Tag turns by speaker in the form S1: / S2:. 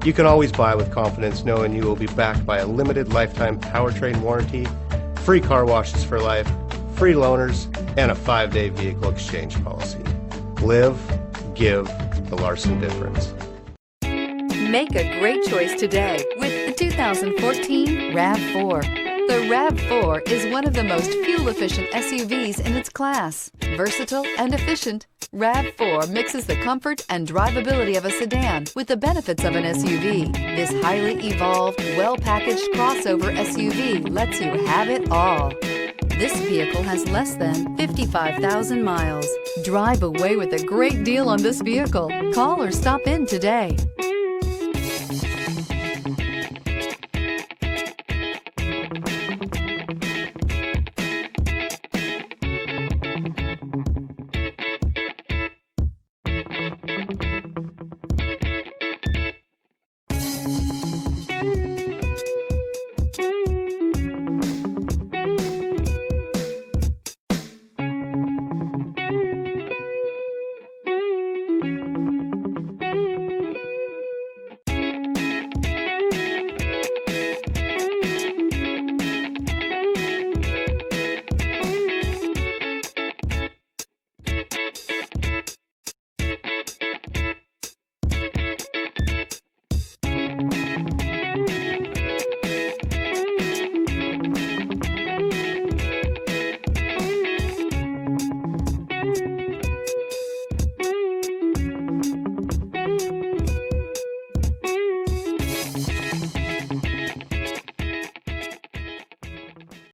S1: You can always buy with confidence knowing you will be backed by a limited lifetime powertrain warranty, free car washes for life, free loaners, and a 5-day vehicle exchange policy. Live, give the Larson difference.
S2: Make a great choice today with the 2014 RAV4. The RAV4 is one of the most fuel-efficient SUVs in its class. Versatile and efficient, RAV4 mixes the comfort and drivability of a sedan with the benefits of an SUV. This highly evolved, well-packaged crossover SUV lets you have it all. This vehicle has less than 55,000 miles. Drive away with a great deal on this vehicle. Call or stop in today.